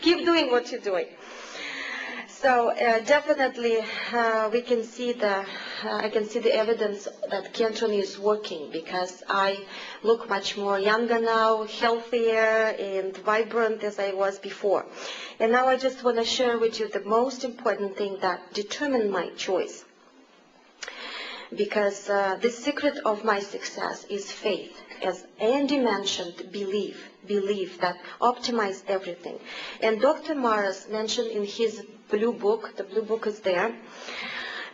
keep doing what you're doing. So definitely we can see I can see the evidence that cantron is working, because I look much more younger now, healthier and vibrant as I was before. And now I just want to share with you the most important thing that determined my choice. Because the secret of my success is faith. As Andy mentioned, belief that optimizes everything. And Dr. Maras mentioned in his blue book, the blue book is there,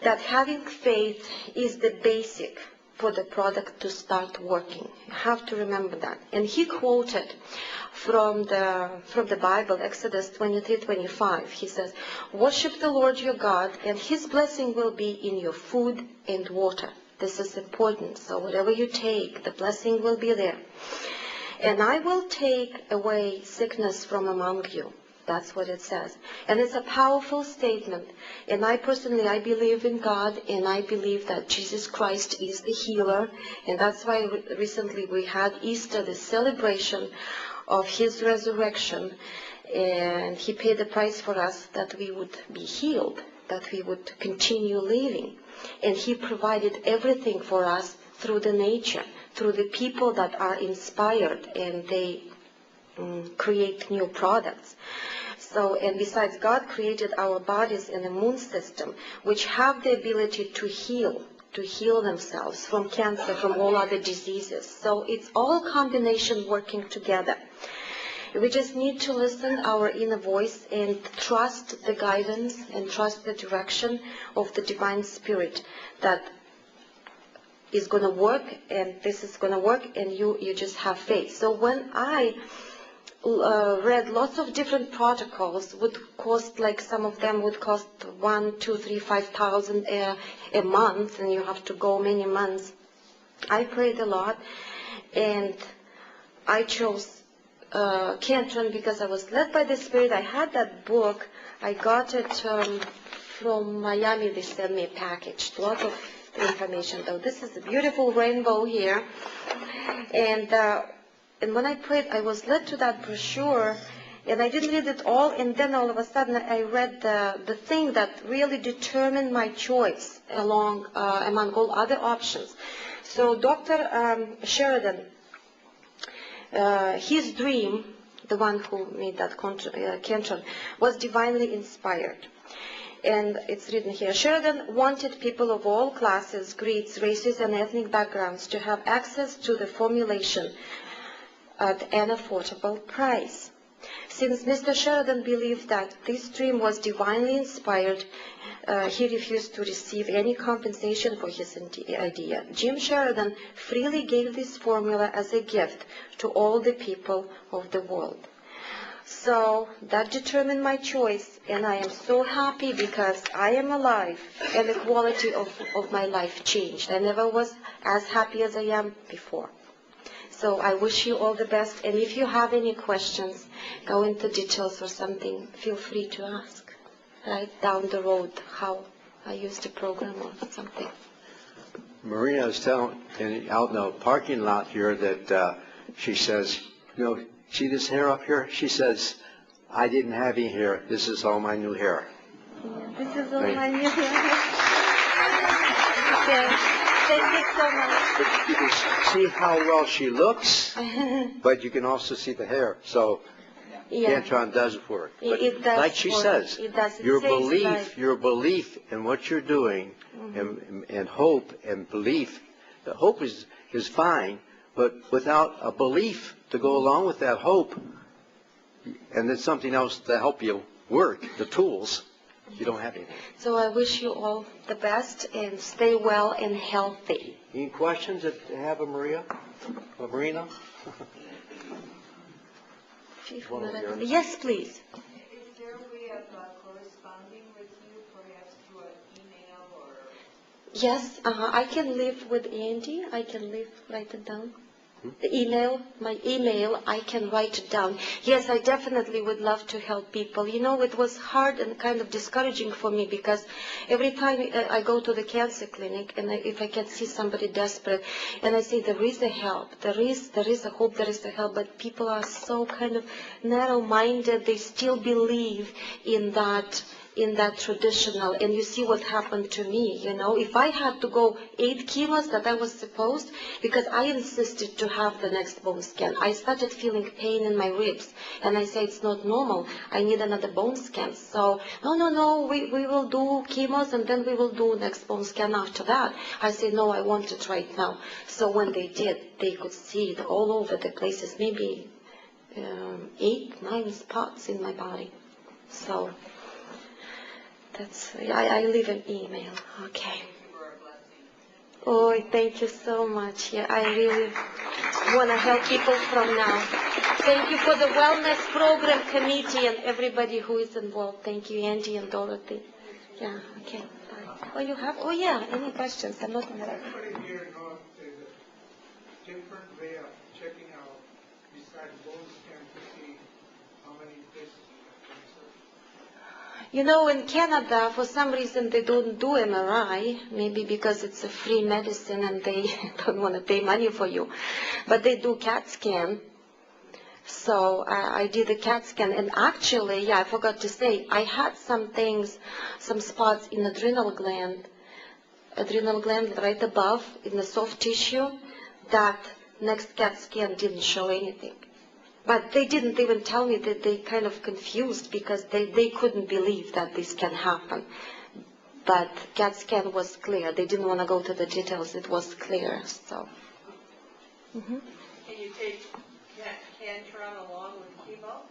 that having faith is the basic for the product to start working. You have to remember that. And he quoted from the Bible, Exodus 23:25. He says, "Worship the Lord your God, and his blessing will be in your food and water." This is important. So whatever you take, the blessing will be there. "And I will take away sickness from among you." That's what it says. And it's a powerful statement. And I personally, I believe in God, and I believe that Jesus Christ is the healer. And that's why recently we had Easter, the celebration of his resurrection. And he paid the price for us that we would be healed, that we would continue living. And he provided everything for us through the nature, through the people that are inspired, and they create new products. So, and besides, God created our bodies and immune system, which have the ability to heal themselves from cancer, from all other diseases. So it's all combination working together. We just need to listen our inner voice and trust the guidance and trust the direction of the divine spirit that is going to work, and this is going to work, and you just have faith. So when I read lots of different protocols, would cost, like some of them would cost 1, 2, 3, 5,000 a month, and you have to go many months. I prayed a lot, and I chose cantron because I was led by the Spirit. I had that book. I got it from Miami. They sent me a package, lots of information though. This is a beautiful rainbow here, and when I prayed, I was led to that brochure, and I didn't read it all, and then all of a sudden I read the thing that really determined my choice among all other options. So Dr. Sheridan, his dream, the one who made that cantron, was divinely inspired. And it's written here, Sheridan wanted people of all classes, creeds, races, and ethnic backgrounds to have access to the formulation at an affordable price. Since Mr. Sheridan believed that this dream was divinely inspired, he refused to receive any compensation for his idea. Jim Sheridan freely gave this formula as a gift to all the people of the world. So that determined my choice, and I am so happy because I am alive, and the quality of my life changed. I never was as happy as I am before. So I wish you all the best, and if you have any questions, go into details or something, feel free to ask right down the road how I used the program or something. Marina is telling out in the parking lot here that she says, you know, see this hair up here? She says, I didn't have any hair. This is all my new hair. Yeah, this is all my new hair. Okay. Thank you so much. But you can see how well she looks, but you can also see the hair. So cantron does work. But it does like she work. says, It does. It your saves belief in what you're doing, and hope and belief. The hope is fine, but without a belief to go along with that hope, and then something else to help you work, the tools, you don't have anything. So I wish you all the best and stay well and healthy. Any questions that you have of Maria? Of Marina? Yes, please. Is there a way of corresponding with you, perhaps through an email or? Yes, I can live with Andy. I can write it down. The email, my email, I can write it down. Yes, I definitely would love to help people. You know, it was hard and kind of discouraging for me because every time I go to the cancer clinic and if I can see somebody desperate and I say there is a help, there is a hope, there is a help, but people are so kind of narrow-minded. They still believe in that traditional, and you see what happened to me, you know. If I had to go 8 chemos that I was supposed, because I insisted to have the next bone scan, I started feeling pain in my ribs, and I said it's not normal, I need another bone scan. So, no, we will do chemos and then we will do next bone scan after that. I said, no, I want it right now. So when they did, they could see it all over the places, maybe 8, 9 spots in my body. So, I leave an email. Okay. Oh, thank you so much. Yeah, I really want to help people from now. Thank you for the Wellness Program Committee and everybody who is involved. Thank you, Andy and Dorothy. Yeah, okay. Bye. Oh, you have? Oh, yeah. Any questions? I'm not in the Everybody here knows there's a different way of checking out besides bone scan to see how many places you have cancer. You know, in Canada, for some reason, they don't do MRI, maybe because it's a free medicine and they don't want to pay money for you. But they do CAT scan. So I did a CAT scan, and actually, yeah, I forgot to say, I had some things, some spots in adrenal gland right above, in the soft tissue, that next CAT scan didn't show anything. But they didn't even tell me, that they kind of confused because they couldn't believe that this can happen. But CAT scan was clear. They didn't want to go to the details. It was clear. So. Mm-hmm. Can you take cantron along with chemo?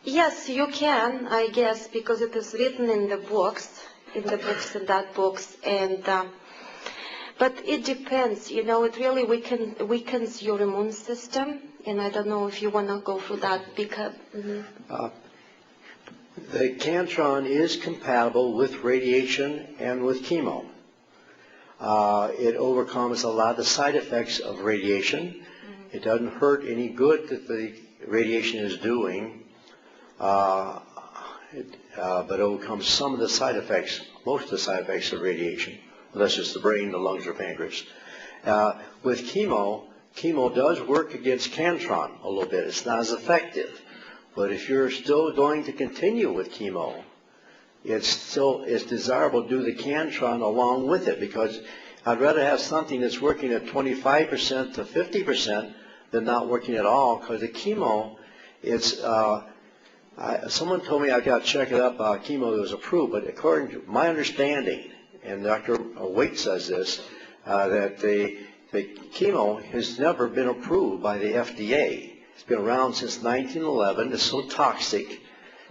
Yes, you can, I guess, because it is written in the books, in that books, and. But it depends, you know, it really weakens your immune system, and I don't know if you want to go through that because... Mm-hmm. The cantron is compatible with radiation and with chemo. It overcomes a lot of the side effects of radiation. Mm-hmm. It doesn't hurt any good that the radiation is doing, but it overcomes some of the side effects, most of the side effects of radiation. Unless it's the brain, the lungs, or pancreas. With chemo does work against cantron a little bit. It's not as effective. But if you're still going to continue with chemo, it's desirable to do the cantron along with it, because I'd rather have something that's working at 25% to 50% than not working at all, because the chemo, someone told me I got to check it up, chemo was approved, but according to my understanding, and Dr. Waite says this, that the chemo has never been approved by the FDA. It's been around since 1911. It's so toxic.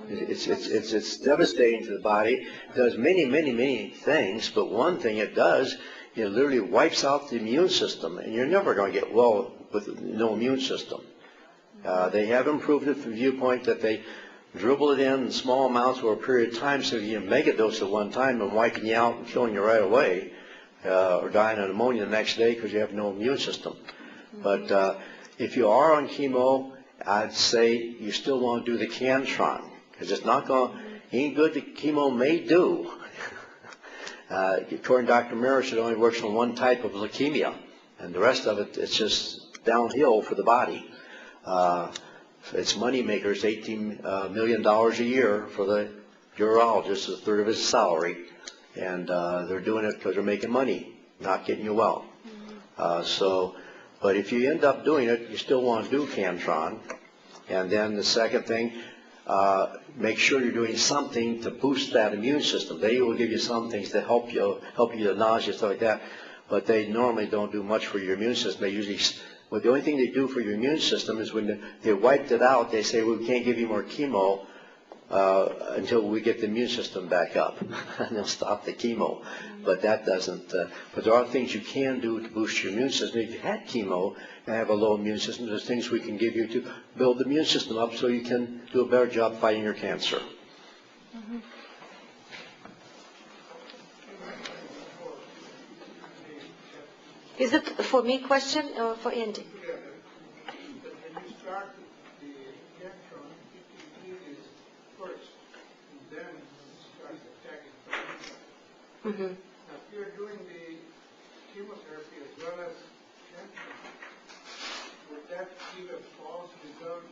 It's devastating to the body. It does many things, but one thing it does, it literally wipes out the immune system, and you're never going to get well with no immune system. They have improved it from the viewpoint that they dribble it in small amounts over a period of time, so you can make a dose at one time and wiping you out and killing you right away, or dying of pneumonia the next day because you have no immune system. Mm-hmm. But if you are on chemo, I'd say you still want to do the cantron, because it's not going, any good the chemo may do. According to Dr. Maris, it only works on one type of leukemia, and the rest of it, it's just downhill for the body. Its money maker is $18 million a year for the urologist, a third of his salary, and they're doing it because they're making money, not getting you well. Mm-hmm. But if you end up doing it, you still want to do cantron. And then the second thing, make sure you're doing something to boost that immune system. They will give you some things to help you the nausea, stuff like that, but they normally don't do much for your immune system. They usually, well, the only thing they do for your immune system is when they wiped it out, they say, well, we can't give you more chemo until we get the immune system back up. And they'll stop the chemo. But that doesn't, but there are things you can do to boost your immune system. If you had chemo and have a low immune system, there's things we can give you to build the immune system up so you can do a better job fighting your cancer. Mm-hmm. Is it for me question or for Andy? together. But when you start the cantron, it is first, and then it starts attacking. Mm-hmm. Now, if you're doing the chemotherapy as well as cantron, would that give a false result